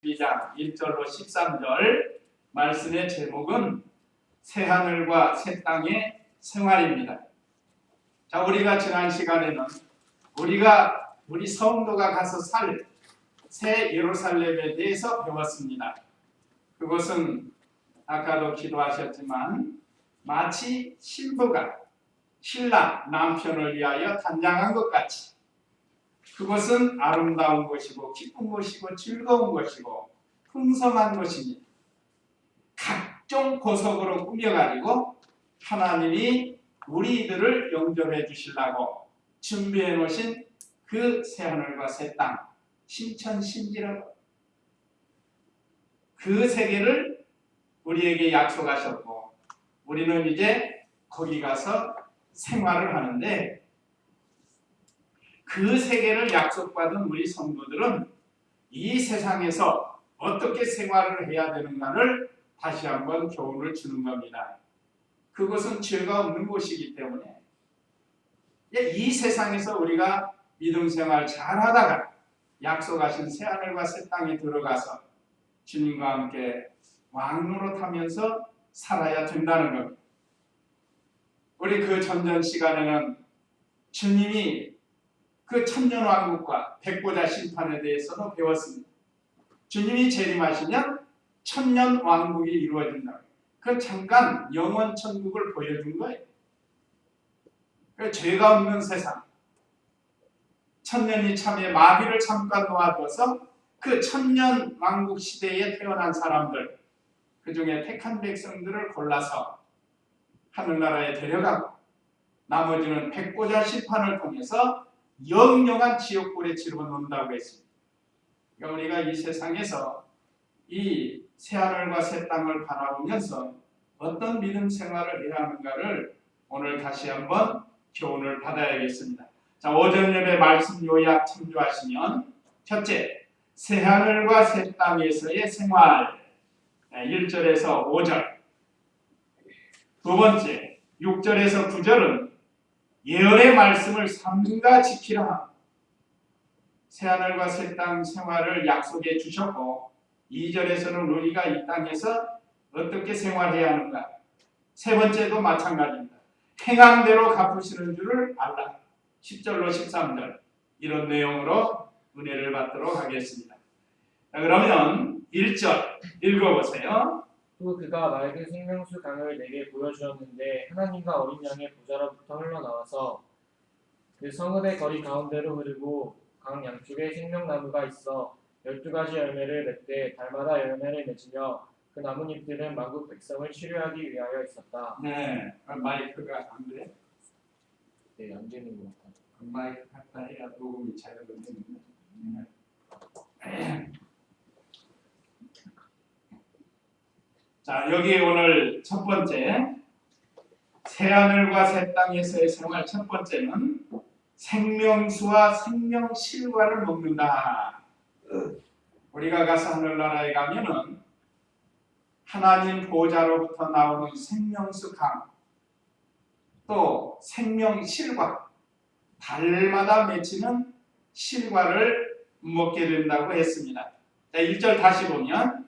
2장 1절로 13절 말씀의 제목은 새하늘과 새 땅의 생활입니다. 자, 우리가 지난 시간에는 우리 성도가 가서 살 새 예루살렘에 대해서 배웠습니다. 그것은 아까도 기도하셨지만 마치 신부가 신랑 남편을 위하여 단장한 것 같이 그것은 아름다운 것이고 기쁜 것이고 즐거운 것이고 풍성한 것입니다. 각종 보석으로 꾸며가지고 하나님이 우리들을 영접해 주시려고 준비해 놓으신 그 새하늘과 새 땅, 신천신지라고 그 세계를 우리에게 약속하셨고 우리는 이제 거기 가서 생활을 하는데 그 세계를 약속받은 우리 성도들은 이 세상에서 어떻게 생활을 해야 되는가를 다시 한번 교훈을 주는 겁니다. 그것은 죄가 없는 곳이기 때문에 이 세상에서 우리가 믿음 생활 잘하다가 약속하신 새하늘과 새 땅에 들어가서 주님과 함께 왕노릇하면서 살아야 된다는 겁니다. 우리 그 전전 시간에는 주님이 그 천년왕국과 백보자 심판에 대해서도 배웠습니다. 주님이 재림하시면 천년왕국이 이루어진다. 그 잠깐 영원 천국을 보여준 거예요. 죄가 없는 세상, 천년이 참에 마귀를 잠깐 놓아둬서 그 천년왕국 시대에 태어난 사람들, 그 중에 택한 백성들을 골라서 하늘나라에 데려가고 나머지는 백보자 심판을 통해서 영영한 지옥불에 집어넣는다고 했습니다. 그러니까 우리가 이 세상에서 이 새하늘과 새 땅을 바라보면서 어떤 믿음 생활을 해야 하는가를 오늘 다시 한번 교훈을 받아야겠습니다. 자, 오전 예배 말씀 요약 참조하시면 첫째, 새하늘과 새 땅에서의 생활 1절에서 5절, 두 번째 6절에서 9절은 예언의 말씀을 삼가 지키라. 새하늘과 새 땅 생활을 약속해 주셨고 2절에서는 우리가 이 땅에서 어떻게 생활해야 하는가. 세 번째도 마찬가지입니다. 행한 대로 갚으시는 줄을 알라. 10절로 13절 이런 내용으로 은혜를 받도록 하겠습니다. 자, 그러면 1절 읽어보세요. 또 그가 맑은 생명수 강을 내게 보여주었는데 하나님과 어린 양의 보좌로부터 흘러나와서 그 성읍의 거리 가운데로 흐르고 강 양쪽에 생명나무가 있어 12가지 열매를 맺되 달마다 열매를 맺으며 그 나뭇잎들은 만국 백성을 치료하기 위하여 있었다. 네, 마이크가 안 그래? 네, 안 되는 것 같아요. 마이크 갖다 해야 녹음이 잘 되는데. 자, 여기 오늘 첫 번째 새하늘과 새 땅에서의 생활 첫 번째는 생명수와 생명실과를 먹는다. 우리가 가서 하늘나라에 가면은 하나님 보좌로부터 나오는 생명수 강, 또 생명실과, 달마다 맺히는 실과를 먹게 된다고 했습니다. 자, 1절 다시 보면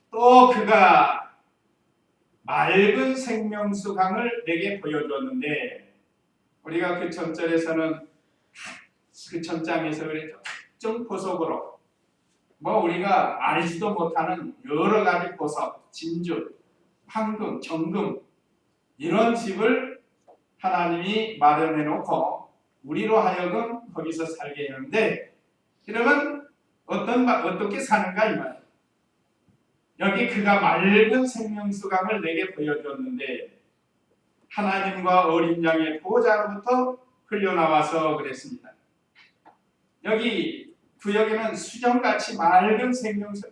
또 그가 맑은 생명수 강을 내게 보여줬는데 우리가 그 전절에서는 그 전장에서 그랬죠. 각종 보석으로 우리가 알지도 못하는 여러 가지 보석, 진주, 황금, 정금 이런 집을 하나님이 마련해 놓고 우리로 하여금 거기서 살게 하는데 그러면 어떻게 사는가 이 말이에요. 여기 그가 맑은 생명수강을 내게 보여줬는데 하나님과 어린 양의 보좌로부터 흘러나와서 그랬습니다. 여기 구역에는 수정같이 맑은 생명수,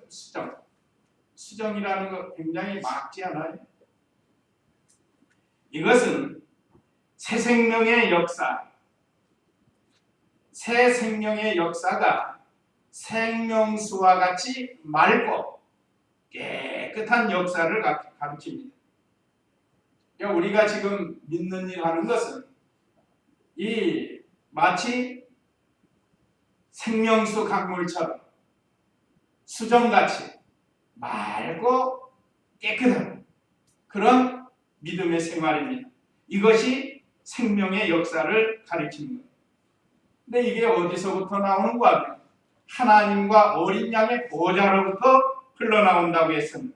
수정이라는 거 굉장히 맑지 않아요? 이것은 새 생명의 역사, 새 생명의 역사가 생명수와 같이 맑고 깨끗한 역사를 가르칩니다. 우리가 지금 믿는 일 하는 것은 이 마치 생명수 강물처럼 수정같이 맑고 깨끗한 그런 믿음의 생활입니다. 이것이 생명의 역사를 가리키는 거예요. 근데 이게 어디서부터 나오는가 하면 하나님과 어린 양의 보좌로부터 흘러나온다고 했습니다.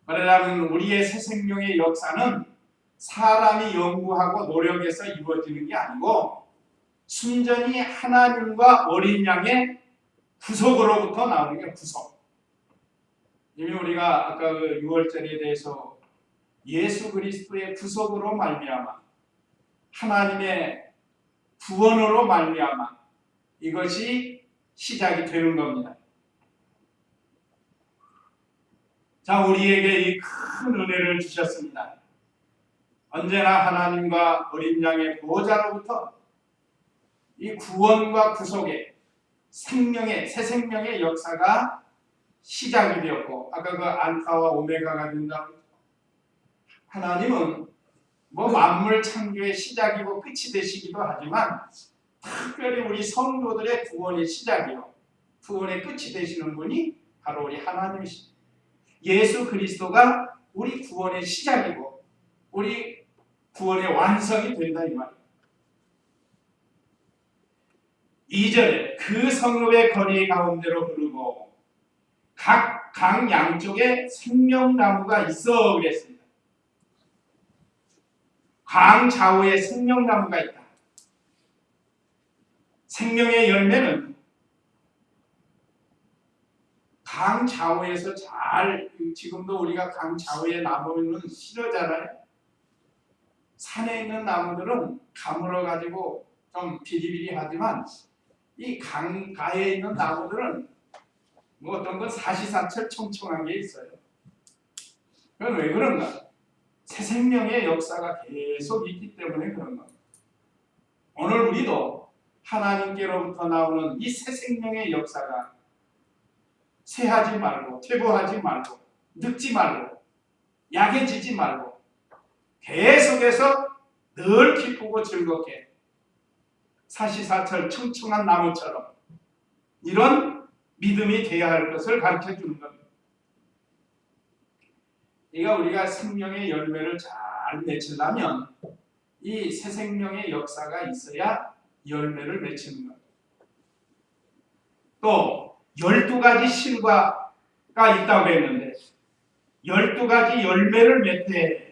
말하자면 우리의 새 생명의 역사는 사람이 연구하고 노력해서 이루어지는 게 아니고 순전히 하나님과 어린 양의 구속으로부터 나오는 게 구속. 이미 우리가 아까 그 6월절에 대해서 예수 그리스도의 구속으로 말미암아 하나님의 구원으로 말미암아 이것이 시작이 되는 겁니다. 자, 우리에게 이 큰 은혜를 주셨습니다. 언제나 하나님과 어린 양의 보호자로부터 이 구원과 구속의 생명의 새 생명의 역사가 시작이 되었고, 아까 그 알파와 오메가가 된다고 하나님은 뭐 만물 창조의 시작이고 끝이 되시기도 하지만 특별히 우리 성도들의 구원의 시작이요 구원의 끝이 되시는 분이 바로 우리 하나님이십니다. 예수 그리스도가 우리 구원의 시작이고 우리 구원의 완성이 된다 이 말이에요. 2절에 그 성읍의 거리 가운데로 흐르고 각 강 양쪽에 생명나무가 있어 그랬습니다. 강 좌우에 생명나무가 있다. 생명의 열매는 강 좌우에서 지금도 우리가 강 좌우에 나무는 싫어잖아요. 산에 있는 나무들은 가물어 가지고 좀 비리비리하지만 이 강가에 있는 나무들은 뭐 어떤 건 사시사철 청청한 게 있어요. 그건 왜 그런가? 새 생명의 역사가 계속 있기 때문에 그런 겁니다. 오늘 우리도 하나님께로부터 나오는 이 새 생명의 역사가 쇠하지 말고 퇴보하지 말고 늙지 말고 약해지지 말고 계속해서 늘 기쁘고 즐겁게 사시사철 청청한 나무처럼 이런 믿음이 되어야 할 것을 가르쳐 주는 겁니다. 그러니까 우리가 생명의 열매를 잘 맺으려면 이 새 생명의 역사가 있어야 열매를 맺히는 겁니다. 또 12가지 실과가 있다고 했는데 12가지 열매를 맺되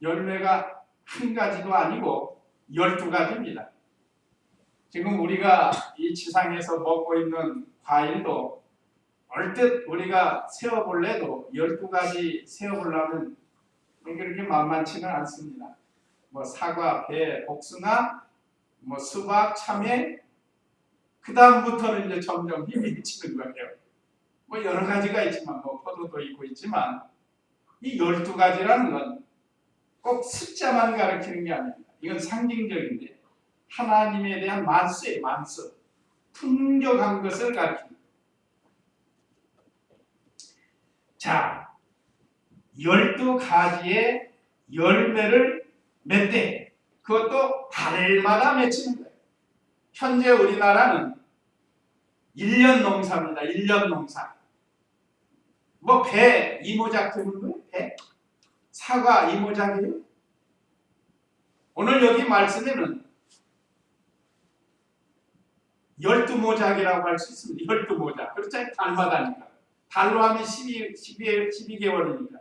열매가 한 가지도 아니고 12가지입니다. 지금 우리가 이 지상에서 먹고 있는 과일도 얼뜻 우리가 세어볼래도 12가지 세어보려면 그렇게 만만치는 않습니다. 뭐 사과, 배, 복숭아, 뭐 수박, 참외, 그 다음부터는 이제 점점 힘이 미치는 거예요. 뭐 여러 가지가 있지만 뭐 포도도 있고 있지만 이 12가지라는 건 꼭 숫자만 가르치는 게 아닙니다. 이건 상징적인데 하나님에 대한 만수예요. 만수. 풍족한 것을 가르칩니다. 자, 12가지의 열매를 맺되 그것도 달마다 맺히는 거예요. 현재 우리나라는 1년 농사입니다. 1년 농사. 뭐 배 이모작 드는 거예요? 배? 사과 이모작이에요? 오늘 여기 말씀에는 12모작이라고 할 수 있습니다. 12모작. 그렇잖아요. 달마다니까. 달로 하면 12개월이니까.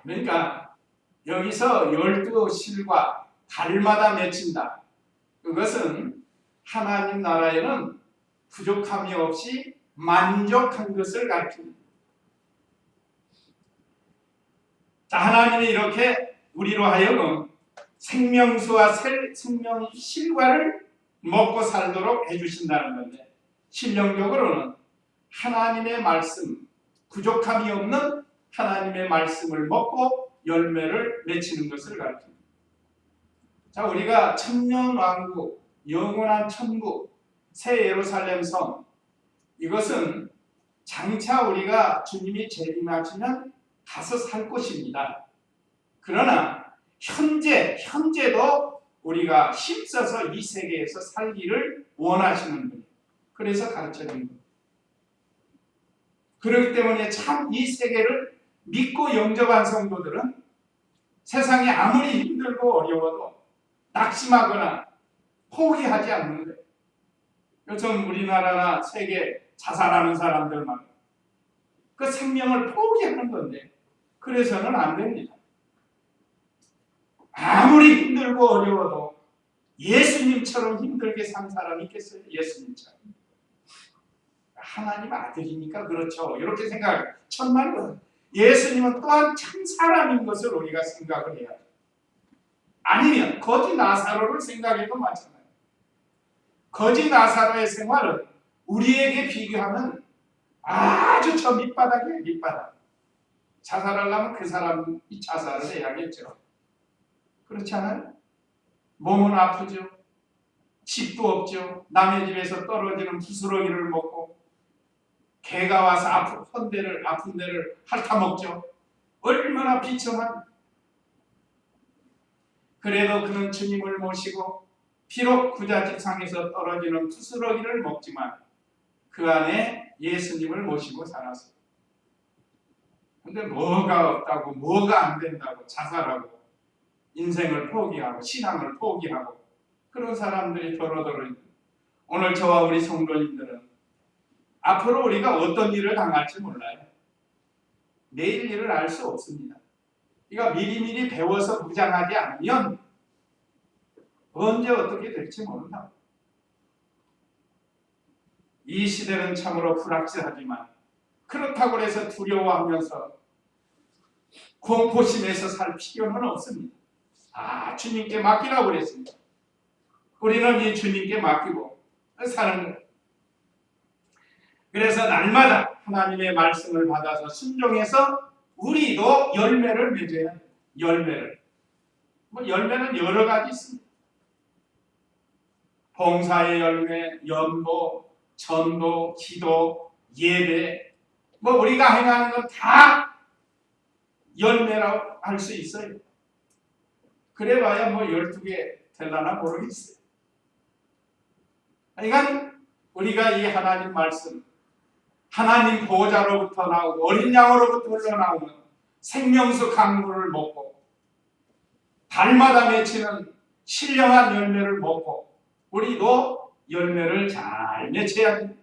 그러니까 여기서 12실과 달마다 맺힌다. 그것은 하나님 나라에는 부족함이 없이 만족한 것을 가르칩니다. 자, 하나님이 이렇게 우리로 하여금 생명수와 생명실과를 먹고 살도록 해주신다는 건데 실령적으로는 하나님의 말씀, 부족함이 없는 하나님의 말씀을 먹고 열매를 맺히는 것을 가르칩니다. 자, 우리가 천년왕국, 영원한 천국, 새 예루살렘 성 이것은 장차 우리가 주님이 재림하시면 가서 살 것입니다. 그러나 현재도 우리가 힘써서 이 세계에서 살기를 원하시는 분. 그래서 가르쳐주는 분. 그렇기 때문에 참 이 세계를 믿고 영접한 성도들은 세상이 아무리 힘들고 어려워도 낙심하거나 포기하지 않는 거예요. 요즘 우리나라나 세계 자살하는 사람들만 그 생명을 포기하는 건데 그래서는 안 됩니다. 아무리 힘들고 어려워도 예수님처럼 힘들게 산 사람이 있겠어요? 예수님처럼. 하나님 아들이니까 그렇죠. 이렇게 생각해요. 천만은 예수님은 또한 참 사람인 것을 우리가 생각을 해야 돼요. 아니면 거지 나사로를 생각해도 마찬가지예요. 거지 나사로의 생활은 우리에게 비교하면 아주 저 밑바닥이에요. 밑바닥. 자살하려면 그 사람이 자살을 해야겠죠. 그렇지 않아요? 몸은 아프죠. 집도 없죠. 남의 집에서 떨어지는 부스러기를 먹고 개가 와서 아픈 데를 핥아먹죠. 얼마나 비참한. 그래도 그는 주님을 모시고 비록 부잣집상에서 떨어지는 부스러기를 먹지만 그 안에 예수님을 모시고 살았어요. 근데 뭐가 없다고 뭐가 안 된다고 자살하고 인생을 포기하고 신앙을 포기하고 그런 사람들이 더러더러 있는. 오늘 저와 우리 성도님들은 앞으로 우리가 어떤 일을 당할지 몰라요. 내일 일을 알 수 없습니다. 우리가 미리미리 배워서 무장하지 않으면 언제 어떻게 될지 모른다. 이 시대는 참으로 불확실하지만 그렇다고 해서 두려워하면서 공포심에서 살 필요는 없습니다. 주님께 맡기라고 그랬습니다. 우리는 이 주님께 맡기고 사는 거예요. 그래서 날마다 하나님의 말씀을 받아서 순종해서 우리도 열매를 맺어야 해요. 열매는 여러 가지 있습니다. 봉사의 열매, 연보, 전도, 기도, 예배, 우리가 행하는 건 다 열매라고 할 수 있어요. 그래봐야 12개 될라나 모르겠어요. 그러니까 우리가 이 하나님 말씀, 하나님 보호자로부터 나오고 어린 양으로부터 흘러나오는 생명수 강물을 먹고 달마다 맺히는 신령한 열매를 먹고 우리도 열매를 잘 맺혀야 됩니다.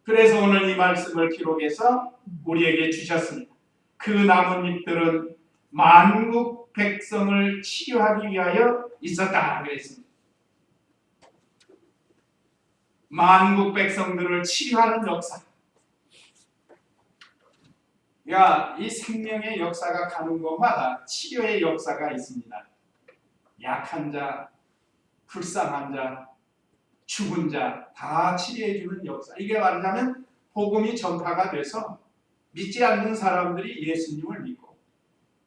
그래서 오늘 이 말씀을 기록해서 우리에게 주셨습니다. 그 나뭇잎들은 만국 백성을 치유하기 위하여 있었다 그랬습니다. 만국 백성들을 치유하는 역사. 이 생명의 역사가 가는 곳마다 치료의 역사가 있습니다. 약한 자, 불쌍한 자, 죽은 자 다 치료해주는 역사. 이게 말하자면 복음이 전파가 돼서 믿지 않는 사람들이 예수님을 믿고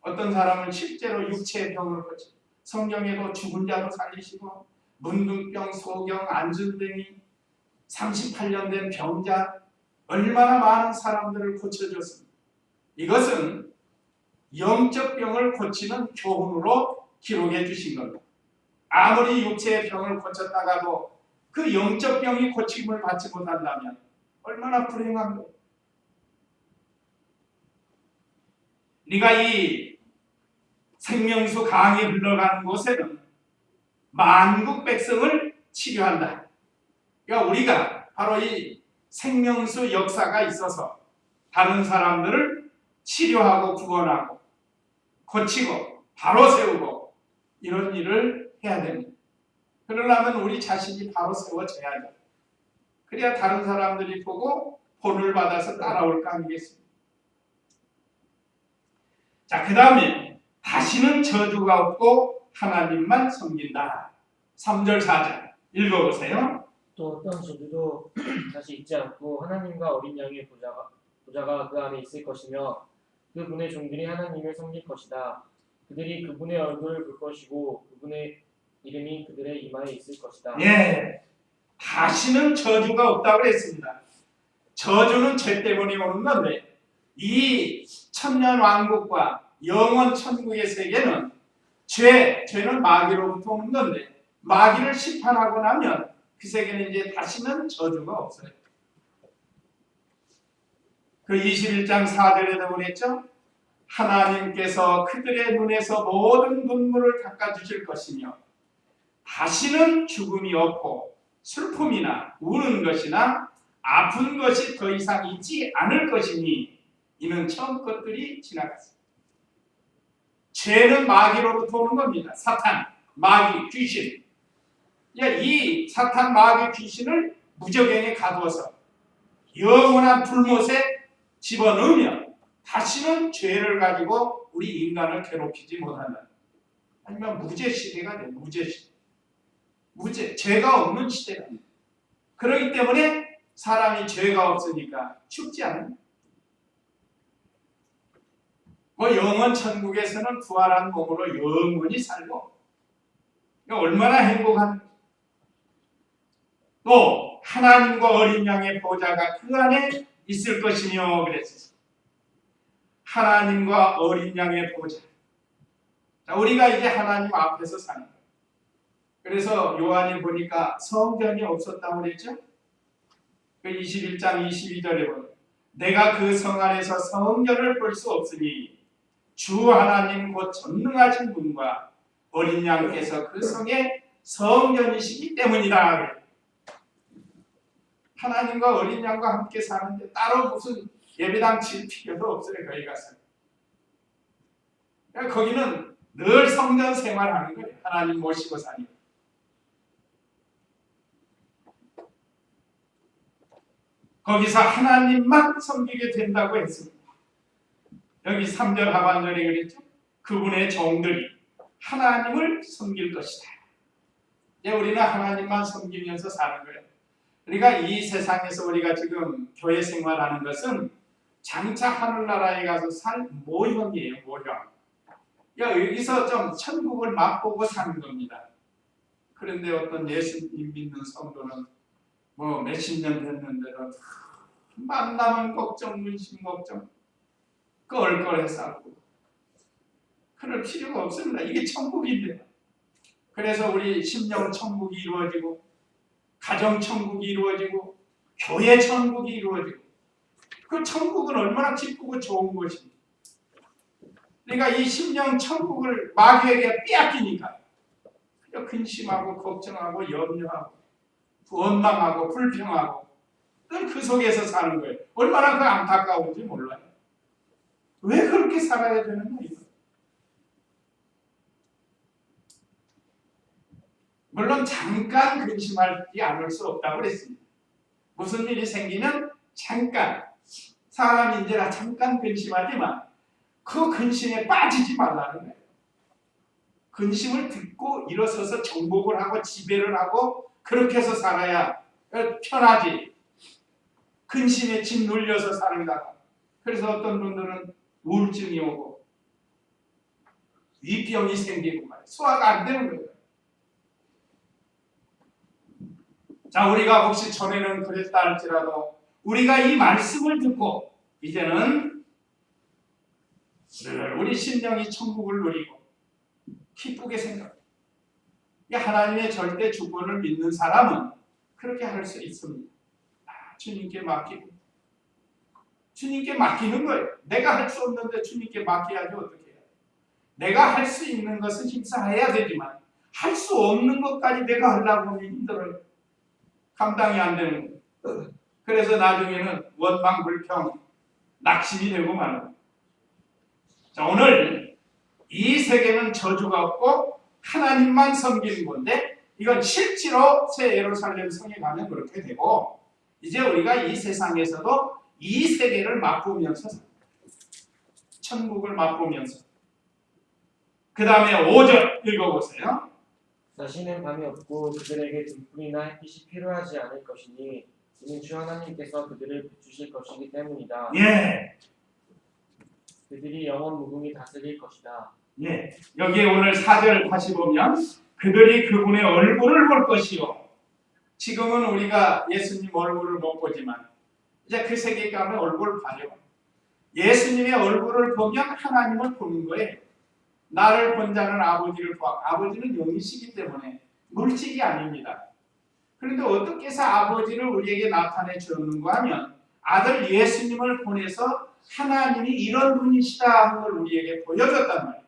어떤 사람은 실제로 육체의 병을 고치고 성경에도 죽은 자도 살리시고 문둥병, 소경, 안전뱅이 38년 된 병자 얼마나 많은 사람들을 고쳐줬습니다. 이것은 영적 병을 고치는 교훈으로 기록해 주신 겁니다. 아무리 육체의 병을 고쳤다가도 그 영적 병이 고침을 받지 못한다면 얼마나 불행한 거예요. 네가 이 생명수 강이 흘러가는 곳에는 만국 백성을 치료한다. 그러니까 우리가 바로 이 생명수 역사가 있어서 다른 사람들을 치료하고 구원하고 고치고 바로 세우고 이런 일을 해야 됩니다. 그러려면 우리 자신이 바로 세워져야죠. 그래야 다른 사람들이 보고 본을 받아서 따라올 거 아니겠습니까? 자, 그 다음에 다시는 저주가 없고 하나님만 섬긴다. 3절 4절 읽어보세요. 또 어떤 저주도 다시 있지 않고 하나님과 어린 양의 보좌가 그 안에 있을 것이며 그분의 종들이 하나님을 섬길 것이다. 그들이 그분의 얼굴을 볼 것이고 그분의 이름이 그들의 이마에 있을 것이다. 다시는 저주가 없다고 했습니다. 저주는 죄 때문에 오는 건데 이 천년 왕국과 영원 천국의 세계는 죄는 마귀로부터 오는 건데 마귀를 심판하고 나면 그 세계는 이제 다시는 저주가 없어요. 그 21장 4절에도 그랬죠. 하나님께서 그들의 눈에서 모든 눈물을 닦아주실 것이며 다시는 죽음이 없고 슬픔이나 우는 것이나 아픈 것이 더 이상 있지 않을 것이니 이는 처음 것들이 지나갔습니다. 죄는 마귀로부터 오는 겁니다. 사탄, 마귀, 귀신. 이 사탄, 마귀, 귀신을 무저갱에 가두어서 영원한 불못에 집어넣으면 다시는 죄를 가지고 우리 인간을 괴롭히지 못한다. 아니면 무죄 시대가 돼. 무죄 시대. 무죄, 죄가 없는 시대가 돼. 그렇기 때문에 사람이 죄가 없으니까 죽지 않는. 영원 천국에서는 부활한 몸으로 영원히 살고 얼마나 행복한. 또 하나님과 어린 양의 보좌가 그 안에 있을 것이며 그랬어요. 하나님과 어린 양의 보좌. 자, 우리가 이제 하나님 앞에서 사는 거예요. 그래서 요한이 보니까 성전이 없었다고 그랬죠? 그 21장 22절에 보면 내가 그 성 안에서 성전을 볼 수 없으니 주 하나님 곧 전능하신 분과 어린 양께서 그 성의 성전이시기 때문이다. 하나님과 어린 양과 함께 사는데 따로 무슨 예배당 칠 필요도 없어요. 거기 가서. 그러니까 거기는 늘 성전 생활하는 거예요. 하나님 모시고 사니까. 거기서 하나님만 섬기게 된다고 했습니다. 여기 3절 하반절에 그랬죠. 그분의 종들이 하나님을 섬길 것이다. 이제 우리는 하나님만 섬기면서 사는 거예요. 그러니까 이 세상에서 우리가 지금 교회 생활하는 것은 장차 하늘나라에 가서 살 모형이에요. 모형. 여기서 좀 천국을 맛보고 사는 겁니다. 그런데 어떤 예수님 믿는 성도는 몇십 년 됐는데도 만나면 걱정, 문신 걱정, 껄껄해 살고 그럴 필요가 없습니다. 이게 천국인데. 그래서 우리 심령 천국이 이루어지고 가정 천국이 이루어지고 교회 천국이 이루어지고 그 천국은 얼마나 기쁘고 좋은 것입니다. 그러니까 이 심령 천국을 마귀에게 빼앗기니까 근심하고 걱정하고 염려하고 원망하고 불평하고 늘 그 속에서 사는 거예요. 얼마나 그 안타까운지 몰라요. 왜 그렇게 살아야 되는 거예요? 물론 잠깐 근심하지 않을 수 없다고 그랬습니다. 무슨 일이 생기면 잠깐 사람인지라 잠깐 근심하지만 그 근심에 빠지지 말라는 거예요. 근심을 듣고 일어서서 정복을 하고 지배를 하고 그렇게 해서 살아야 편하지. 근심에 짓눌려서 살다가 그래서 어떤 분들은 우울증이 오고 위병이 생기고 말이에요. 소화가 안 되는 거예요. 자, 우리가 혹시 전에는 그랬다 할지라도 우리가 이 말씀을 듣고 이제는 우리 심령이 천국을 누리고 기쁘게 생각해요. 하나님의 절대 주권을 믿는 사람은 그렇게 할 수 있습니다. 주님께 맡기고 주님께 맡기는 거예요. 내가 할 수 없는데 주님께 맡겨야지 어떻게 해요. 내가 할 수 있는 것은 힘써야 되지만 할 수 없는 것까지 내가 하려고 하면 힘들어요. 감당이 안 되는 거예요. 그래서 나중에는 원망, 불평, 낙심이 되고 마는 거예요. 자, 오늘 이 세계는 저주가 없고 하나님만 섬기는 건데 이건 실제로 새 예루살렘 성에 가면 그렇게 되고 이제 우리가 이 세상에서도 이 세계를 맛보면서 천국을 맛보면서 그 다음에 5절 읽어보세요. 다시는 밤이 없고 그들에게 등불이나 햇빛이 필요하지 않을 것이니 이는 주 하나님께서 그들을 비추실 것이기 때문이다. 예. 그들이 영원 무궁히 다스릴 것이다. 예. 여기에 오늘 4절 다시 보면 그들이 그분의 얼굴을 볼 것이요. 지금은 우리가 예수님 얼굴을 못 보지만 이제 그 세계 가면 얼굴을 봐요. 예수님의 얼굴을 보면 하나님을 보는 거예요. 나를 본 자는 아버지를 보아. 아버지는 영이시기 때문에 물질이 아닙니다. 그런데 어떻게 해서 아버지를 우리에게 나타내 주었는가 하면 아들 예수님을 보내서 하나님이 이런 분이시다 하는 걸 우리에게 보여줬단 말이에요.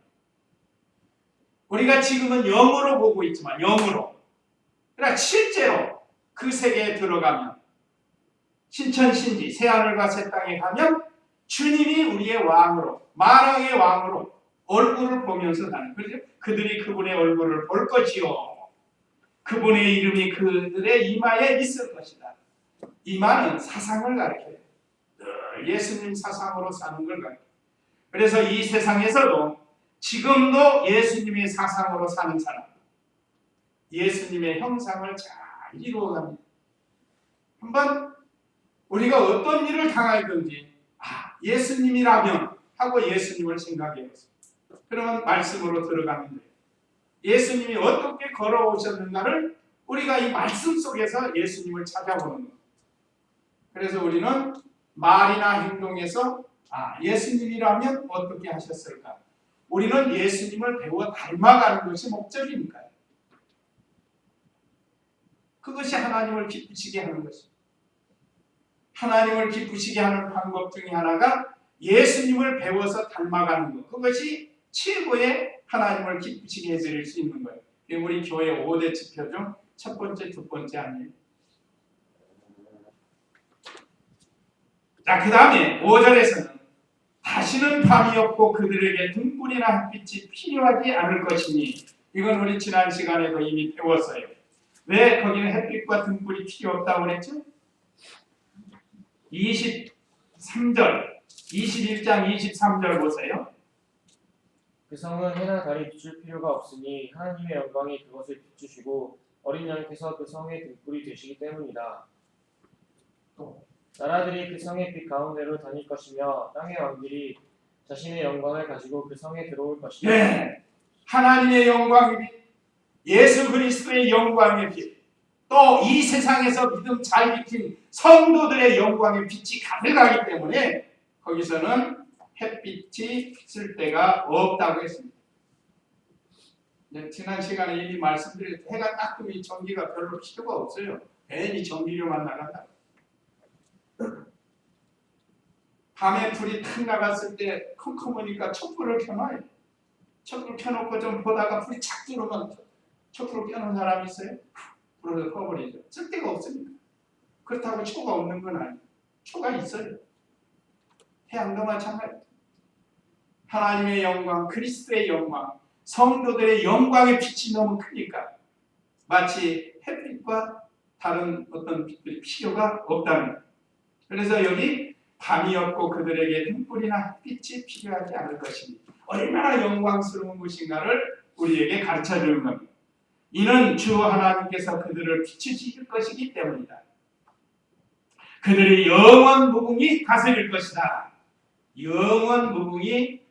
우리가 지금은 영으로 보고 있지만 영으로. 그러나 실제로 그 세계에 들어가면 신천신지 새하늘과 새 땅에 가면 주님이 우리의 왕으로 만왕의 왕으로 얼굴을 보면서 사는 거죠. 그들이 그분의 얼굴을 볼 것이요. 그분의 이름이 그들의 이마에 있을 것이다. 이마는 사상을 가리켜요. 늘 예수님 사상으로 사는 걸 가리켜요. 그래서 이 세상에서도 지금도 예수님의 사상으로 사는 사람, 예수님의 형상을 잘 이루어갑니다. 한번 우리가 어떤 일을 당하든지 예수님이라면 하고 예수님을 생각해 보세요. 그러면 말씀으로 들어가면 돼요. 예수님이 어떻게 걸어오셨는가를 우리가 이 말씀 속에서 예수님을 찾아보는 거예요. 그래서 우리는 말이나 행동에서 예수님이라면 어떻게 하셨을까? 우리는 예수님을 배워 닮아가는 것이 목적이니까요. 그것이 하나님을 기쁘시게 하는 것입니다. 하나님을 기쁘시게 하는 방법 중에 하나가 예수님을 배워서 닮아가는 것. 그것이 최고의 하나님을 기쁘시게 해드릴 수 있는 거예요. 우리 교회 5대 지표 중 첫 번째, 두 번째 아니에요. 자, 그 다음에 5절에서는 다시는 밤이 없고 그들에게 등불이나 햇빛이 필요하지 않을 것이니, 이건 우리 지난 시간에도 이미 배웠어요. 왜 거기는 햇빛과 등불이 필요 없다고 그랬죠? 23절, 21장 23절 보세요. 그 성은 해나 달이 비출 필요가 없으니 하나님의 영광이 그것을 비추시고 어린 양께서 그 성의 등불이 되시기 때문이다. 나라들이 그 성의 빛 가운데로 다닐 것이며 땅의 왕들이 자신의 영광을 가지고 그 성에 들어올 것이다. 네, 하나님의 영광의 빛, 예수 그리스도의 영광의 빛, 또 이 세상에서 믿음 잘 지킨 성도들의 영광의 빛이 가득하기 때문에 거기서는 햇빛이 쓸 데가 없다고 했습니다. 지난 시간에 이미 말씀드렸듯이 해가 딱 뜨면 전기가 별로 필요가 없어요. 괜히 전기료만 나간다. 밤에 불이 탁 나갔을 때 컴컴하니까 촛불을 켜놔요. 촛불 켜놓고 좀 보다가 불이 착 들어오면 촛불을 켜놓은 사람이 있어요? 불을 꺼버리죠. 쓸 데가 없습니다. 그렇다고 초가 없는 건 아니에요. 초가 있어요. 태양도 마찬가지. 하나님의 영광, 그리스도의 영광, 성도들의 영광의 빛이 너무 크니까 마치 햇빛과 다른 어떤 빛들이 필요가 없다는 거예요. 그래서 여기 밤이 없고 그들에게 등불이나 햇빛이 필요하지 않을 것이니 얼마나 영광스러운 것인가를 우리에게 가르쳐주는 겁니다. 이는 주 하나님께서 그들을 비추실 것이기 때문이다. 그들의 영원 무궁이 다스릴 것이다. 영원 무궁이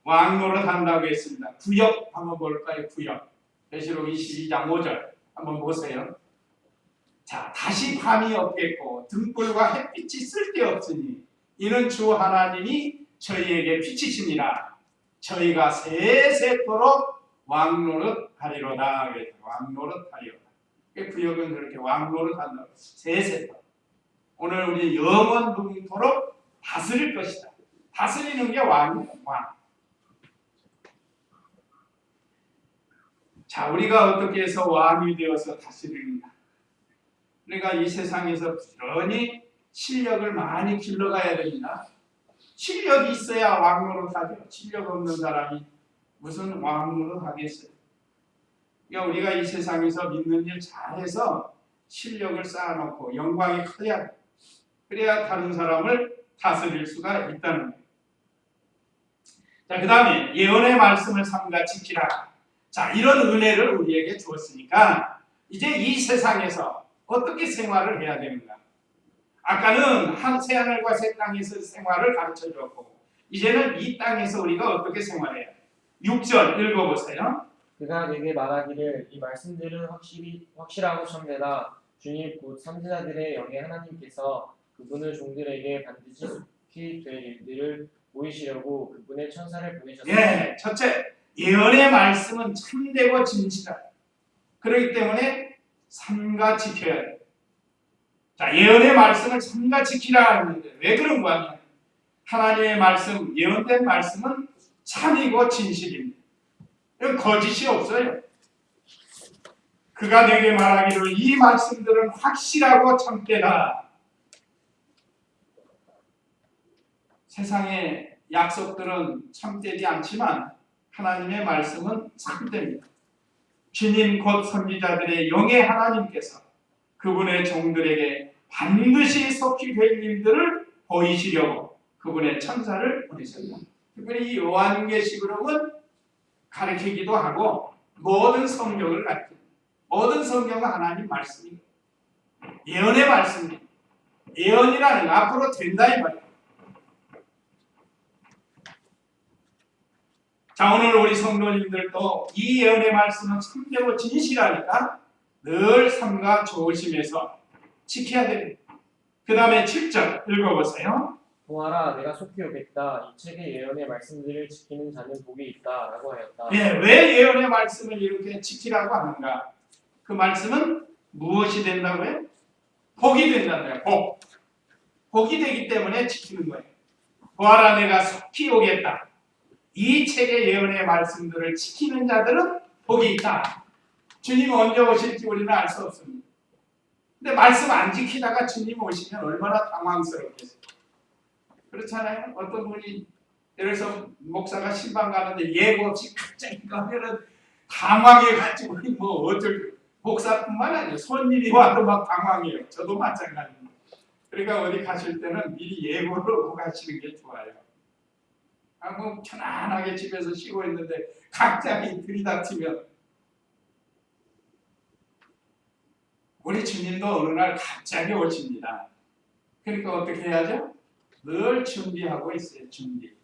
왕노릇 한다고 했습니다. 구역 한번 볼까요? 구역. 계시록 22장 5절 한번 보세요. 자, 다시 밤이 없겠고 등불과 햇빛이 쓸데없으니 이는 주 하나님이 저희에게 비치시니라. 저희가 세세토록 왕노릇 하리로다. 왕노릇 하리로다. 구역은 그렇게 왕노릇 한다고. 세세토록. 오늘 우리 영원 무궁토록 다스릴 것이다. 다스리는 게 왕이에요. 왕. 자, 우리가 어떻게 해서 왕이 되어서 다스리는가? 우리가 이 세상에서 부지런히 실력을 많이 길러가야 됩니다. 실력이 있어야 왕노릇 하죠. 실력 없는 사람이 무슨 왕노릇 하겠어요? 그러니까 우리가 이 세상에서 믿는 일 잘해서 실력을 쌓아놓고 영광이 커야 돼. 그래야 다른 사람을 다스릴 수가 있다는 거예요. 자, 그 다음에 예언의 말씀을 삼가 지키라. 자, 이런 은혜를 우리에게 주었으니까 이제 이 세상에서 어떻게 생활을 해야 되는가? 아까는 새하늘과 새 땅에서 생활을 가르쳐 주었고 이제는 이 땅에서 우리가 어떻게 생활해야 돼? 6절 읽어보세요. 그가 내게 말하기를 이 말씀들은 확실하고 참되다. 주님 곧 선지자들의 영의 하나님께서 그분을 종들에게 반드시 속히 될 일들을 보이시려고 그분의 천사를 보내셨습니다. 예, 첫째, 예언의 말씀은 참되고 진실하다. 그렇기 때문에 삼가 지켜야 돼요. 자, 예언의 말씀을 삼가 지키라 하는데 왜 그런 거냐? 하나님의 말씀, 예언된 말씀은 참이고 진실입니다. 이건 거짓이 없어요. 그가 내게 말하기를 이 말씀들은 확실하고 참되다. 세상의 약속들은 참되지 않지만 하나님의 말씀은 참됩니다. 주님 곧 선지자들의 영의 하나님께서 그분의 종들에게 반드시 속히 될 일들을 보이시려고 그분의 천사를 보내셨다. 특별히 이 요한계시록은 가르치기도 하고 모든 성경을 가르칩니다. 모든 성경은 하나님 말씀입니다. 예언의 말씀입니다. 예언이라는 건 앞으로 된다 이 말이에요. 자, 오늘 우리 성도님들도 이 예언의 말씀은 참되고 진실하니까 늘 삼가 조심해서 지켜야 됩니다. 그 다음에 7절 읽어보세요. 보아라 내가 속히 오겠다. 이 책의 예언의 말씀들을 지키는 자는 복이 있다 라고 하였다. 예, 왜 예언의 말씀을 이렇게 지키라고 하는가? 그 말씀은 무엇이 된다고요? 복이 된다고요. 복. 복이 되기 때문에 지키는 거예요. 보아라 내가 속히 오겠다. 이 책의 예언의 말씀들을 지키는 자들은 복이 있다. 주님 언제 오실지 우리는 알 수 없습니다. 근데 말씀 안 지키다가 주님 오시면 얼마나 당황스럽겠어요. 그렇잖아요. 어떤 분이 예를 들어서 목사가 신방 가는데 예고 없이 갑자기 가면은 당황해가지고 뭐 어쩔 목사뿐만 아니에요. 손님이 와도 막 당황해요. 저도 마찬가지입니다. 그러니까 어디 가실 때는 미리 예고를 하고 가시는 게 좋아요. 뭐 편안하게 집에서 쉬고 있는데 갑자기 들이닥치면 우리 주님도 어느 날 갑자기 오십니다. 그러니까 어떻게 해야죠? 늘 준비하고 있어요. 준비.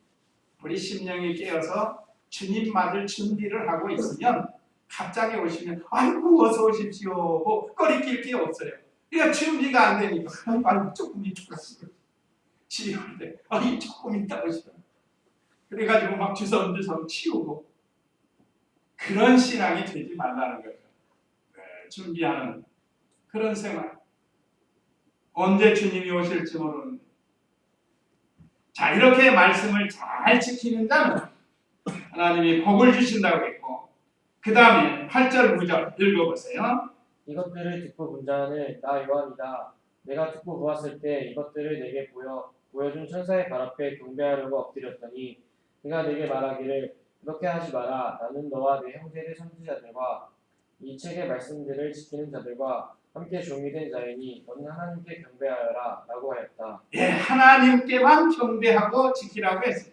우리 심령이 깨어서 주님 맞을 준비를 하고 있으면 갑자기 오시면 아이고 어서 오십시오. 뭐 꺼리낄 게 없어요. 그러니까 준비가 안 되니까 아이고 조금 이따 오시고 치료할 때 아이 조금 이따 오시고 그래가지고 막 주섬주섬 치우고 그런 신앙이 되지 말라는 거죠. 네, 준비하는 그런 생활. 언제 주님이 오실지 모르는. 자, 이렇게 말씀을 잘 지키는 자는 하나님이 복을 주신다고 했고 그 다음에 8절 9절 읽어보세요. 이것들을 듣고 본 자는 나 요한이다. 내가 듣고 보았을 때 이것들을 내게 보여준 천사의 발 앞에 경배하려고 엎드렸더니 그가 내게 말하기를 그렇게 하지 마라. 나는 너와 내 형제들 선지자들과 이 책의 말씀들을 지키는 자들과 함께 종이 된 자이니 너는 하나님께 경배하여라 라고 하였다. 예, 하나님께만 경배하고 지키라고 했어요.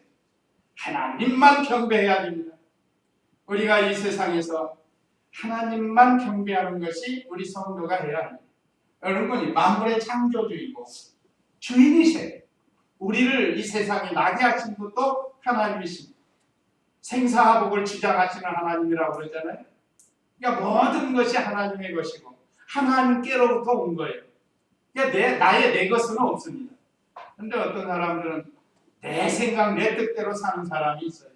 하나님만 경배해야 됩니다. 우리가 이 세상에서 하나님만 경배하는 것이 우리 성도가 해야 합니다. 여러분이 만물의 창조주이고 주인이세요. 우리를 이 세상에 나게 하신 것도 하나님이십니다. 생사복을 주장하시는 하나님이라고 그러잖아요. 그러니까 모든 것이 하나님의 것이고 하나님께로부터 온 거예요. 그러니까 나의 내 것은 없습니다. 그런데 어떤 사람들은 내 생각, 내 뜻대로 사는 사람이 있어요.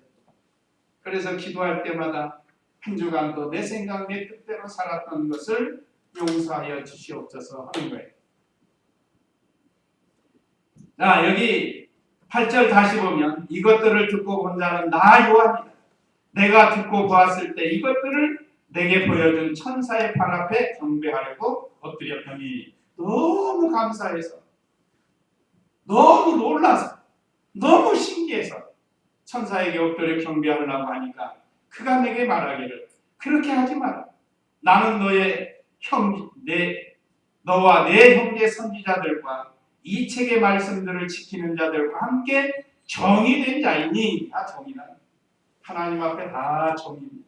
그래서 기도할 때마다 한 주간도 내 생각, 내 뜻대로 살았던 것을 용서하여 주시옵소서 하는 거예요. 자, 여기 8절 다시 보면 이것들을 듣고 본 자는 나 요한이다. 내가 듣고 보았을 때 이것들을 내게 보여준 천사의 발 앞에 경배하려고 엎드렸더니 너무 감사해서 너무 놀라서 너무 신기해서 천사에게 엎드려 경배하려고 하니까 그가 내게 말하기를 그렇게 하지 마라. 나는 너와 내 형제 선지자들과 이 책의 말씀들을 지키는 자들과 함께 정이 된 자이니 다 정이다. 하나님 앞에 다 정입니다.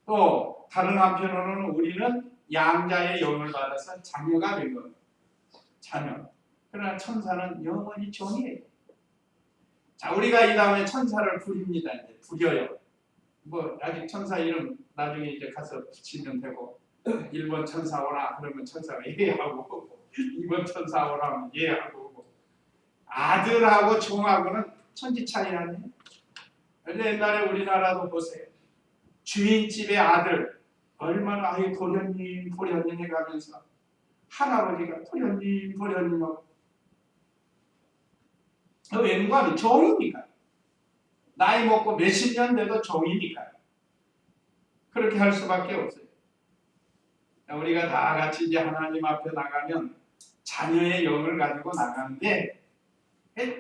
또 다른 한편으로는 우리는 양자의 영을 받아서 자녀가 된 겁니다. 자녀. 그러나 천사는 영원히 종이에요. 자, 우리가 이 다음에 천사를 부립니다. 이제 부려요. 뭐 아직 천사 이름 나중에 이제 가서 붙이면 되고 1번 천사 오라 그러면 천사가 예하고 2번 천사 오라 하면 예하고 아들하고 종하고는 천지 차이 아니에요? 근데 옛날에 우리나라도 보세요. 주인집의 아들 얼마나 아유 도련님 도련님 해가면서 할아버지가 도련님 도련님 하고 웬관이 종이니까 나이 먹고 몇십 년 돼도 종이니까 그렇게 할 수밖에 없어요. 우리가 다 같이 이제 하나님 앞에 나가면 자녀의 영을 가지고 나가는데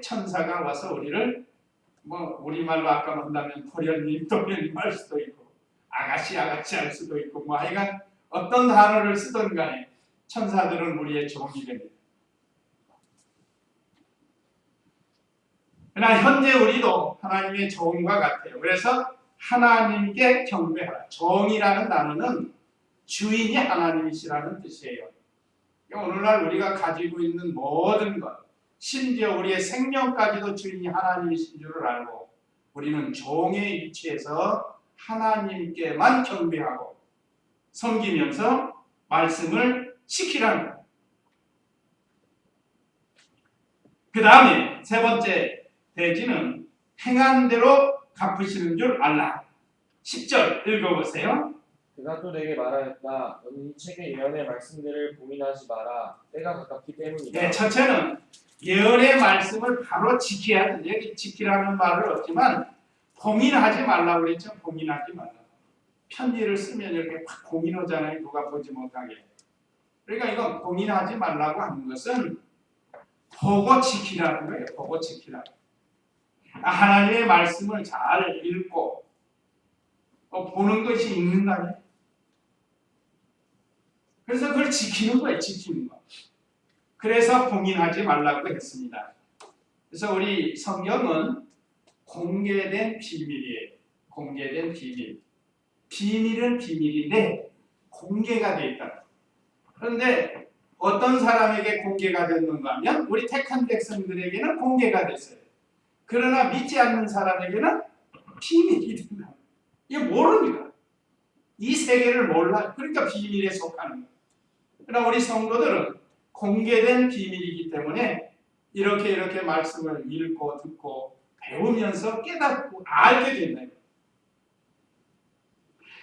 천사가 와서 우리를 뭐 우리말로 아까 한다면 도련님 도련님 할 수도 있고 아가씨 아가씨 할 수도 있고 뭐 하여간 어떤 단어를 쓰든 간에 천사들은 우리의 종이 됩니다. 그러나 현재 우리도 하나님의 종과 같아요. 그래서 하나님께 경배하라. 종이라는 단어는 주인이 하나님이시라는 뜻이에요. 오늘날 우리가 가지고 있는 모든 것, 심지어 우리의 생명까지도 주인이 하나님이신 줄을 알고 우리는 종의 위치에서 하나님께만 경배하고 섬기면서 말씀을 지키라는 거예요. 그 다음에 세 번째 대지는 행한 대로 갚으시는 줄 알라. 10절 읽어보세요. 그가 또 내게 말하였다. 너는 이 책의 예언의 말씀들을 봉인하지 마라. 때가 가깝기 때문이다. 네, 첫째는 예언의 말씀을 바로 지켜야 돼. 여기 지키라는 말을 없지만 봉인하지 말라고 그랬죠. 봉인하지 말라. 편지를 쓰면 이렇게 확 봉인하잖아요. 누가 보지 못하게. 그러니까 이건 봉인하지 말라고 하는 것은 보고 지키라는 거예요. 보고 지키라. 하나님의 말씀을 잘 읽고 보는 것이 읽는다네. 그래서 그걸 지키는 거예요. 지키는 거. 그래서 봉인하지 말라고 했습니다. 그래서 우리 성경은 공개된 비밀이에요. 공개된 비밀. 비밀은 비밀인데 공개가 되어 있다. 그런데 어떤 사람에게 공개가 됐는가 하면 우리 택한 백성들에게는 공개가 됐어요. 그러나 믿지 않는 사람에게는 비밀이 된다. 이거 모릅니다. 이 세계를 몰라요. 그러니까 비밀에 속하는 거예요. 그러나 우리 성도들은 공개된 비밀이기 때문에 이렇게 말씀을 읽고 듣고 배우면서 깨닫고 알게 된다.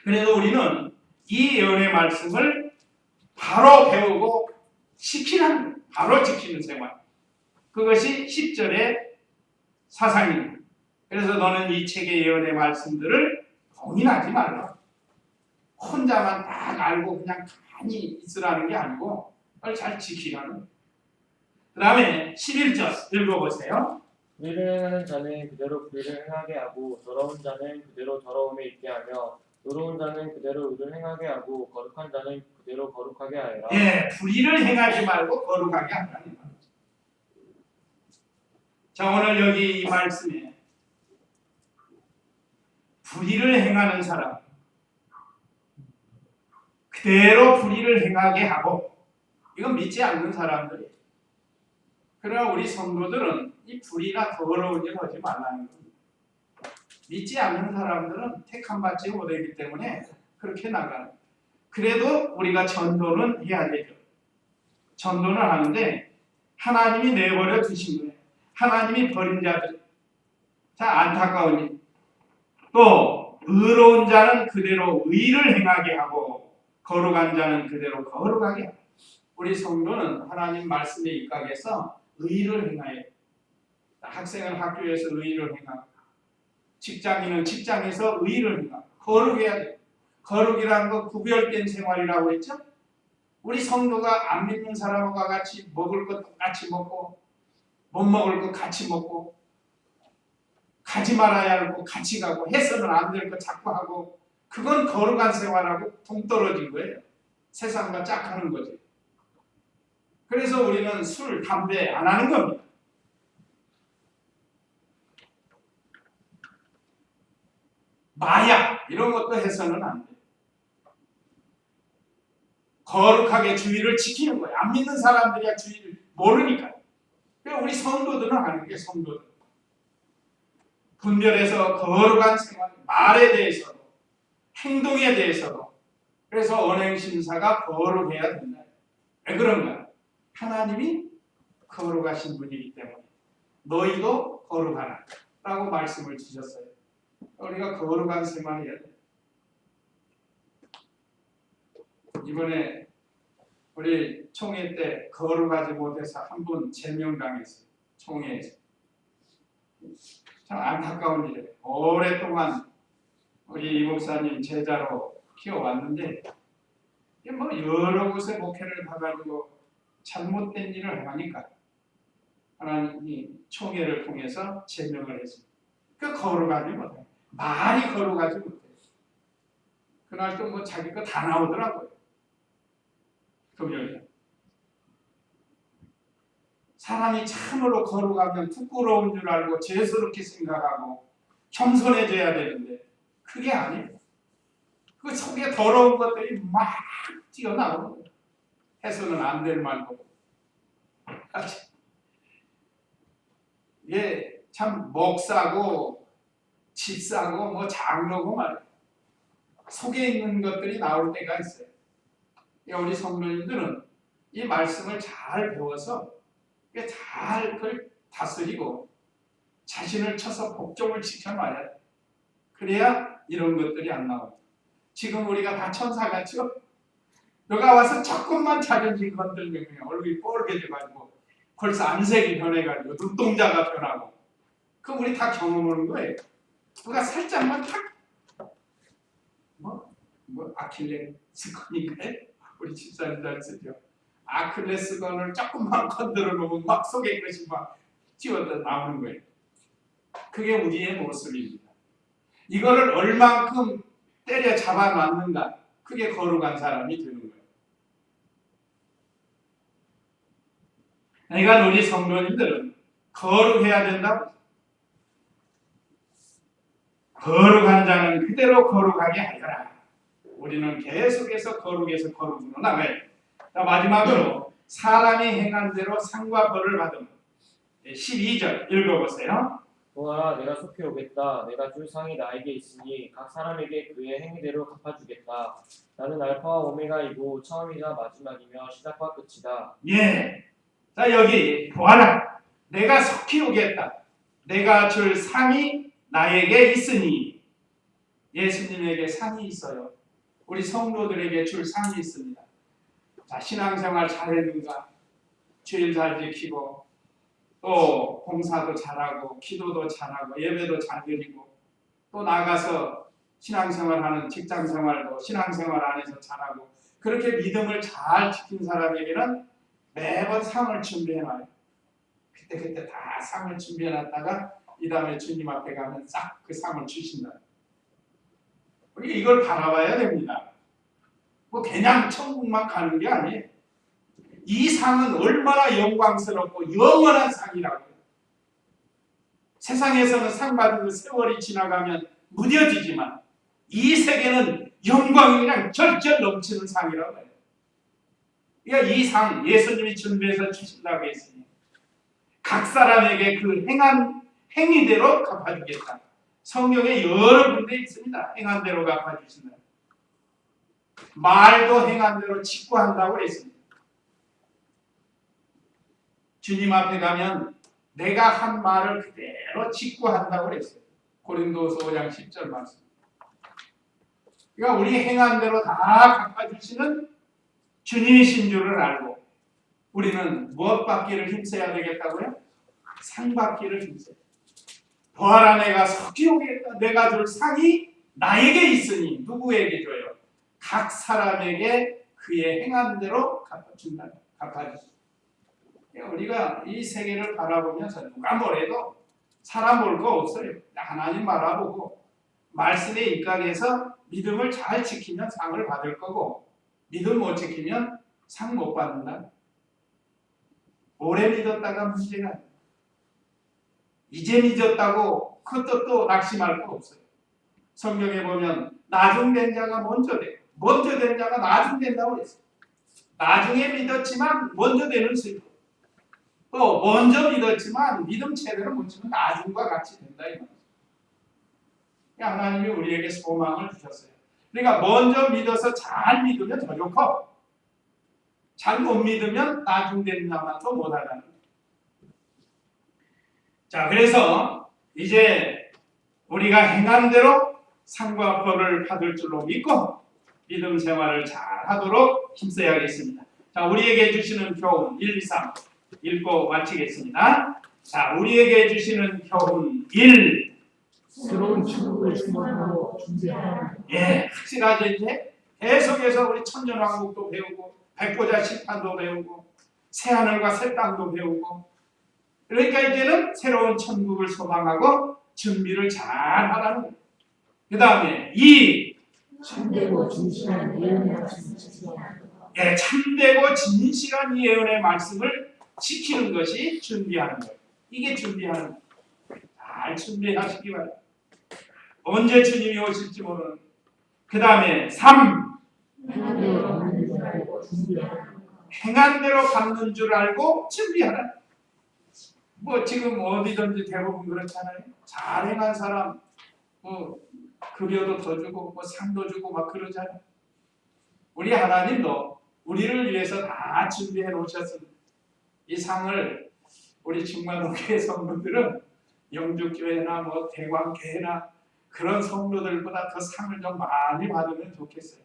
그래서 우리는 이 예언의 말씀을 바로 배우고 지키는, 바로 지키는 생활. 그것이 10절의 사상입니다. 그래서 너는 이 책의 예언의 말씀들을 봉인하지 말라. 혼자만 딱 알고 그냥 가만히 있으라는 게 아니고 그걸 잘 지키라는 거예요. 그 다음에 11절 읽어보세요. 불의를 행하는 자는 그대로 불의를 행하게 하고 더러운 자는 그대로 더러움에 있게 하며 의로운 자는 그대로 의를 행하게 하고 거룩한 자는 그대로 거룩하게 하여라. 예, 불의를 행하지 말고 거룩하게 하라는 거예요. 자, 오늘 여기 이 말씀에 불의를 행하는 사람 그대로 불의를 행하게 하고 이건 믿지 않는 사람들이에요. 그러나 우리 성도들은 이 불의나 더러운 일 하지 말라는 겁니다. 믿지 않는 사람들은 택함 받지 못하기 때문에 그렇게 나가는 거예요. 그래도 우리가 전도는 해야 되죠. 전도는 하는데 하나님이 내버려 두신 거예요. 하나님이 버린 자들. 자, 안타까운 일. 또 의로운 자는 그대로 의를 행하게 하고 거룩한 자는 그대로 거룩하게 하고. 우리 성도는 하나님 말씀에 입각해서 의를 행하여. 학생은 학교에서 의를 행하고 직장인은 직장에서 의를 행하고 거룩해야 돼요. 거룩이라는 건 구별된 생활이라고 했죠. 우리 성도가 안 믿는 사람과 같이 먹을 것 같이 먹고 못 먹을 것 같이 먹고 가지 말아야 할 것 같이 가고 해서는 안 될 것 자꾸 하고 그건 거룩한 생활하고 동떨어진 거예요. 세상과 짝하는 거지. 그래서 우리는 술, 담배 안 하는 겁니다. 마약 이런 것도 해서는 안 돼요. 거룩하게 주의를 지키는 거예요. 안 믿는 사람들이야 주의를 모르니까. 그러니까 우리 성도들은 하는 게 성도들. 분별해서 거룩한 생활, 말에 대해서도 행동에 대해서도 그래서 언행심사가 거룩해야 된다. 왜 그런가? 하나님이 거룩하신 분이기 때문에 너희도 거룩하라 라고 말씀을 주셨어요. 우리가 거룩한 생활을 해야 돼. 이번에 우리 총회 때 거룩하지 못해서 한 분 제명당했어요. 총회에서. 참 안타까운 일이에요. 오랫동안 우리 이 목사님 제자로 키워왔는데 뭐 여러 곳에 목회를 가가지고 잘못된 일을 하니까 하나님이 총회를 통해서 제명을 했습니다. 그 거룩하지 못해요. 많이 거룩하지 못해요. 그날 또 뭐 자기 거 다 나오더라고요. 금요일에. 사람이 참으로 거룩하면 부끄러운 줄 알고 죄스럽게 생각하고 겸손해져야 되는데 그게 아니에요. 그 속에 더러운 것들이 막 튀어나오는 거예요. 해서는 안 될 말고. 이게 참 목사고 집사고 뭐 장로고 말이에요. 속에 있는 것들이 나올 때가 있어요. 우리 성도님들은 이 말씀을 잘 배워서 잘 그걸 다스리고 자신을 쳐서 복종을 지켜놔야 돼. 그래야 이런 것들이 안 나와요. 지금 우리가 다 천사 같죠? 누가 와서 조금만 자존심 건들면 그냥 얼굴이 뻘개져가지고 벌써 안색이 변해가지고 눈동자가 변하고 그럼 우리 다 경험하는 거예요. 누가 살짝만 탁 아킬레스건인가요? 우리 집사님 잘 쓰죠. 아킬레스건을 조금만 건드려 놓으면 막 속에 것이 막 튀어서 나오는 거예요. 그게 우리의 모습입니다. 이거를 얼만큼 때려 잡아놨는가, 그게 거룩한 사람이 되는 거예요. 그러니까 우리 성도님들은 거룩해야 된다고. 거룩한 자는 그대로 거룩하게 하여라. 우리는 계속해서 거룩에서 거룩으로 나가야 돼요. 마지막으로 사람이 행한 대로 상과 벌을 받음. 12절 읽어보세요. 보아라, 내가 속히 오겠다. 내가 줄 상이 나에게 있으니 각 사람에게 그의 행위대로 갚아주겠다. 나는 알파와 오메가이고 처음이자 마지막이며 시작과 끝이다. 예. 자, 여기 보아라. 내가 속히 오겠다. 내가 줄 상이 나에게 있으니. 예수님에게 상이 있어요. 우리 성도들에게 줄 상이 있습니다. 자, 신앙생활 잘했는가? 주일 잘 지키고 또 봉사도 잘하고 기도도 잘하고 예배도 잘 드리고 또 나가서 신앙생활하는 직장생활도 신앙생활 안에서 잘하고 그렇게 믿음을 잘 지킨 사람에게는 매번 상을 준비해놔요. 그때 다 상을 준비해놨다가 이 다음에 주님 앞에 가면 싹 그 상을 주신다. 우리 이걸 바라봐야 됩니다. 뭐 그냥 천국만 가는 게 아니에요. 이 상은 얼마나 영광스럽고 영원한 상이라고요. 세상에서는 상 받은 세월이 지나가면 무뎌지지만 이 세계는 영광이랑 절절 넘치는 상이라고 해요. 그러니까 이 상 예수님이 준비해서 주신다고 했으니 각 사람에게 그 행한 행위대로 갚아주겠다. 성경에 여러 군데 있습니다. 행한 대로 갚아주신다. 말도 행한 대로 직구한다고 했습니다. 주님 앞에 가면 내가 한 말을 그대로 직구한다고 그랬어요. 고린도서 5장 10절 말씀. 그러니까 우리 행한 대로 다 갚아주시는 주님이신 줄을 알고 우리는 무엇 받기를 힘써야 되겠다고요? 상 받기를 힘써요. 보아라, 내가 속히 오겠다. 내가 줄 상이 나에게 있으니 누구에게 줘요? 각 사람에게 그의 행한 대로 갚아준다. 갚아주시다. 우리가 이 세계를 바라보면서 누가 뭐래도 사람 볼 거 없어요. 하나님 바라보고 말씀에 입각해서 믿음을 잘 지키면 상을 받을 거고 믿음 못 지키면 상 못 받는다. 오래 믿었다가 문제가 아니에요. 이제 믿었다고 그것도 또 낙심할 거 없어요. 성경에 보면 나중된 자가 먼저 돼요. 먼저 된 자가 나중된다고 했어요. 나중에 믿었지만 먼저 되는 수 있고 또 먼저 믿었지만 믿음 제대로 못 치면 나중과 같이 된다 이 말이죠. 하나님이 우리에게 소망을 주셨어요. 그러니까 먼저 믿어서 잘 믿으면 더 좋고 잘 못 믿으면 나중 되는 나만 더 못하다는 거예요. 자, 그래서 이제 우리가 행한 대로 상과 벌을 받을 줄로 믿고 믿음 생활을 잘 하도록 힘써야겠습니다. 자, 우리에게 주시는 교훈 1, 2, 3 읽고 마치겠습니다. 자, 우리에게 주시는 교훈 1. 새로운 천국을 생각하고 준비하라. 예, 확실하죠. 이제 계속해서 우리 천년왕국도 배우고 백보자 심판도 배우고 새하늘과 새 땅도 배우고, 그러니까 이제는 새로운 천국을 소망하고 준비를 잘 하라는 거예요. 그 다음에 2. 참되고 진실한 예언의 말씀을 지키라. 예, 참되고 진실한 예언의 말씀을 지키는 것이 준비하는 거예요. 이게 준비하는 거예요. 잘 준비하시기 바랍니다. 언제 주님이 오실지 모르는. 그 다음에 3. 행한 대로 받는 줄 알고 준비하라. 행한 대로 갚는 줄 알고 준비하라. 뭐 지금 어디든지 대부분 그렇잖아요. 잘 행한 사람 뭐 급여도 더 주고 뭐 상도 주고 막 그러잖아요. 우리 하나님도 우리를 위해서 다 준비해 놓으셨습니다. 이 상을 우리 중마동교회 성도들은 영주교회나 뭐 대광교회나 그런 성도들보다 더 상을 좀 많이 받으면 좋겠어요.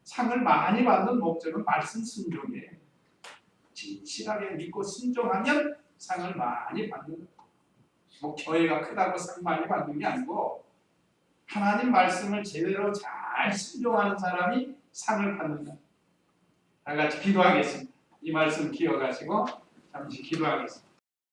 상을 많이 받는 목적은 말씀 순종이에요. 진실하게 믿고 순종하면 상을 많이 받는 거예요. 뭐 교회가 크다고 상 많이 받는 게 아니고 하나님 말씀을 제대로 잘 순종하는 사람이 상을 받는다. 다 같이 기도하겠습니다. 이 말씀 기억하시고 잠시 기도하겠습니다.